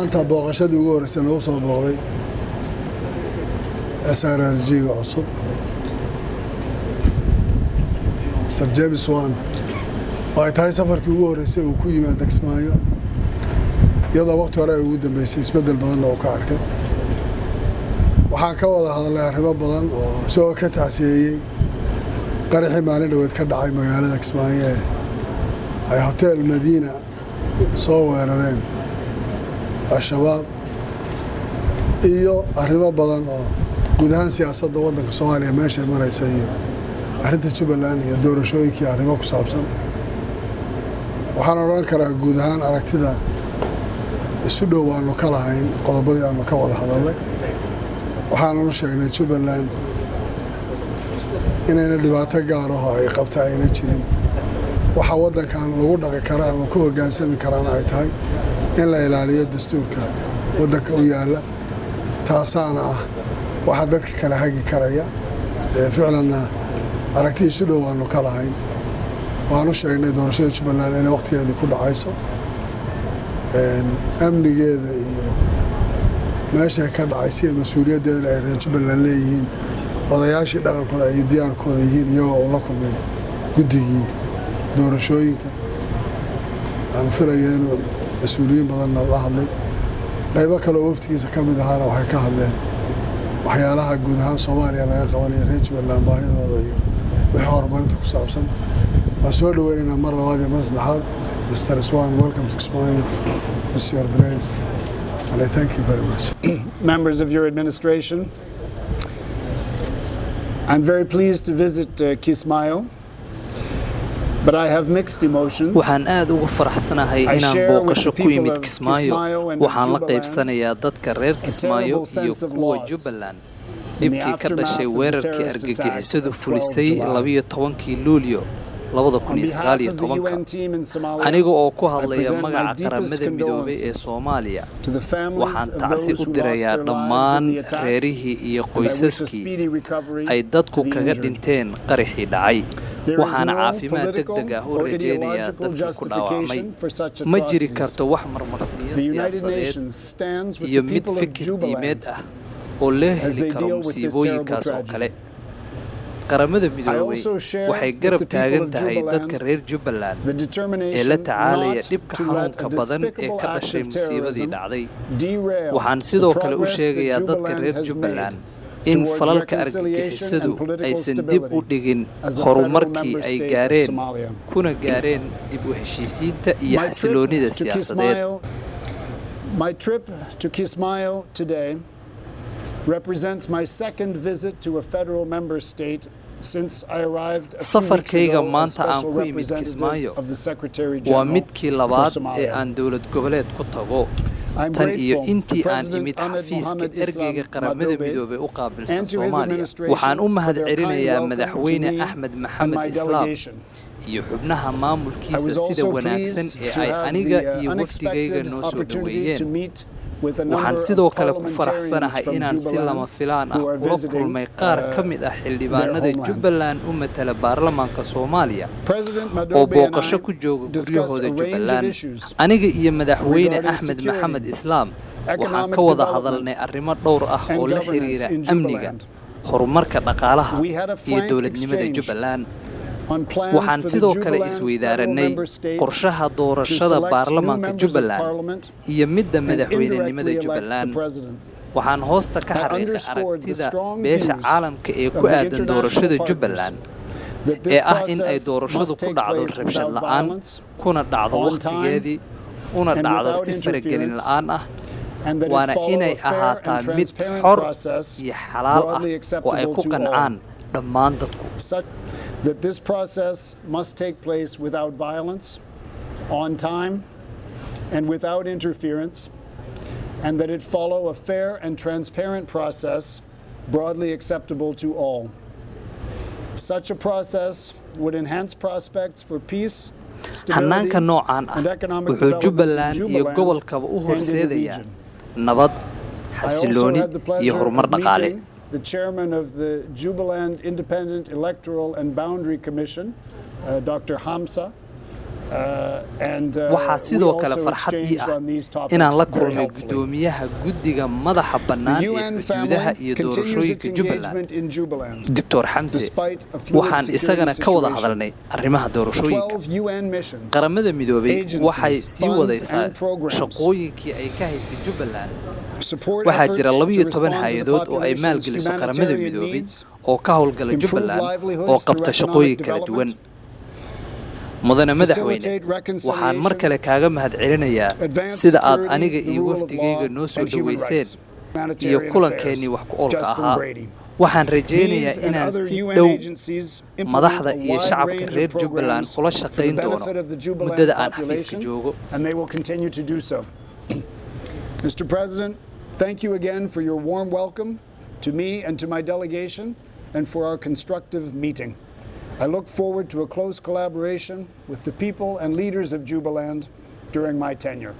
maanta booqashadii ugu horeysay oo soo booqday SRRG cusub Mr. James Wan oo ay tahay safarkii ugu horeysay uu ku yimaado Kismayo iyadoo waqti hore ugu dambeysay isbedel badan oo ka arkay waxaan ka wada hadalnay arrimo badan oo soo ka tacsiyay qaraxii maalin dhaweed ka dhacay magaalada Kismayo ay hotel Madiina soo weerareen al-shabaab iyo arrimo badan oo guud ahaan siyaasadda waddanka Soomaaliya meesha maraysa iyo arrinta Jubaland iyo doorashooyinkii arrimo ku saabsan waxaan oran karaa guud ahaan aragtida isu dhow aanu ka lahayn qodobadii aanu ka wada hadalnay waxaanu sheegnay Jubaland inayna dhibaato gaar ah oo ay qabta ayna jirin waxa waddankan lagu dhaqi karaa ama ku hoggaansami karaan ay tahay in la ilaaliyo dastuurka waddanka u yaala taasaana ah waxa dadka kala hagi karaya ficlanna aragti isu dhow aanu ka lahayn waanu sheegnay doorashada Jubaland inay waqtigeedii ku dhacayso amnigeeda iyo meesha ka dhacaysa mas'uuliyaddeeda ay reer Jubaland leeyihiin odayaashii dhaqankooda ay diyaarkooda yihiin iyagoo la kulmay guddigii doorashooyinka aan filayo inuu مسؤولين بدنا الله عليه قيبة كلا وفتي إذا كم إذا هلا وحكى هلا وحيالها جودها صوماليا لا قوانين ريج ولا باهي هذا بحوار بردك وصابسن مسؤول ويننا مرة هذه مصلحة Mr. Swan, welcome to Kismayo. This is your place, and I thank you very much. Members of your administration, I'm very pleased to visit Kismayo. But I have mixed emotions. waxaan aad ugu faraxsanahay inaan booqasho ku yimid Kismayo waxaan la qaybsanayaa dadka reer Kismayo iyo kuwa Jubaland dibkii ka dhashay weerarkii argagixisadu fulisay 12 Luulyo 2019 aniga oo ku hadlaya magaca qaramada midoobay ee Soomaaliya waxaan tacsi u dirayaa dhammaan reerihii iyo qoysaskii ay dadku kaga dhinteen qaraxii dhacay waxaan caafimaad degdeg ah u rajeynayaa dadka ku dhaawacmay ma jiri karto wax marmarsiyo siyaasadeed iyo mid fikir diimeed ah oo la heli karo musiibooyinkaas oo kale qaramada midoobay waxay garab taagan tahay dadka reer Jubaland ee la tacaalaya dhibka xanuunka badan ee ka dhashay musiibadii dhacday waxaan sidoo kale u sheegayaa dadka reer Jubaland in falalka argagixisadu aysan dib u dhigin horumarkii ay gaareen kuna gaareen dib u heshiisiinta iyo xasiloonida siyaasadeed. My trip to Kismayo today represents my second visit to a federal member state since I arrived a few weeks ago as special representative of the Secretary General waa midkii labaad ee aan dawlad goboleed ku tago tan iyo intii aan imid xafiiska ergeyga qaramada midoobay u qaabilsan Soomaaliya waxaan u mahadcelinayaa madaxweyne Axmed Maxamed Islaam iyo xubnaha maamulkiisa sida wanaagsan ee ay aniga iyo wafdigayga noo soo dhaweeyeen waxaan sidoo kale ku faraxsanahay inaan si lama filaan ah ula kulmay qaar ka mid ah xildhibaanada Jubaland u matala baarlamaanka Soomaaliya oo booqasho ku jooga guryahooda Jubaland aniga iyo madaxweyne Axmed Maxamed Islaam waxaan ka wada hadalnay arrimo dhowr ah oo la xiriira amniga horumarka dhaqaalaha iyo dawladnimada Jubaland waxaan sidoo kale isweydaaranay qorshaha doorashada baarlamaanka Jubaland iyo midda madaxweynenimada Jubaland waxaan hoosta ka xariiqay aragtida beesha caalamka ee ku aadan doorashada Jubaland ee ah in ay doorashadu ku dhacdo rabshad la'aan kuna dhacdo waqtigeedii una dhacdo si faragelin la'aan ah waana inay ahaataa mid xor iyo xalaal ah oo ay ku qancaan dhammaan dadku that this process must take place without violence, on time, and without interference, and that it follow a fair and transparent process broadly acceptable to all. Such a process would enhance prospects for peace, hanaanka noocan ah wuxuu Jubaland iyo gobolkaba u horseedayaa nabad, xasilooni iyo horumar dhaqaale. The chairman of the Jubaland Independent Electoral and Boundary Commission, Dr. Hamza, waxaa sidoo kale farxad ii ah inaan la kulmay guddoomiyaha guddiga madaxa bannaan ee xuduudaha iyo doorashooyinka Jubaland Dr. Xamse waxaan isagana ka wada hadalnay arrimaha doorashooyinka qaramada midoobay waxay sii wadaysaa shaqooyinkii ay ka haysay Jubaland waxaa jira 12 hay'adood oo ay maalgeliso qaramada midoobay oo ka howlgala Jubaland oo qabta shaqooyin kala duwan mudane madaxweyne waxaan mar kale kaaga mahadcelinayaa sida aad aniga iyo wafdigayga noo soo dhaweyseen iyo kulankeenii wax ku oolka ahaa waxaan rajaynayaa inaan si dhow madaxda iyo shacabka reer Jubaland ula shaqayn doono muddada aan xafiiska joogo. Mr. President, thank you again for your warm welcome to me and to my delegation and for our constructive meeting. I look forward to a close collaboration with the people and leaders of Jubaland during my tenure.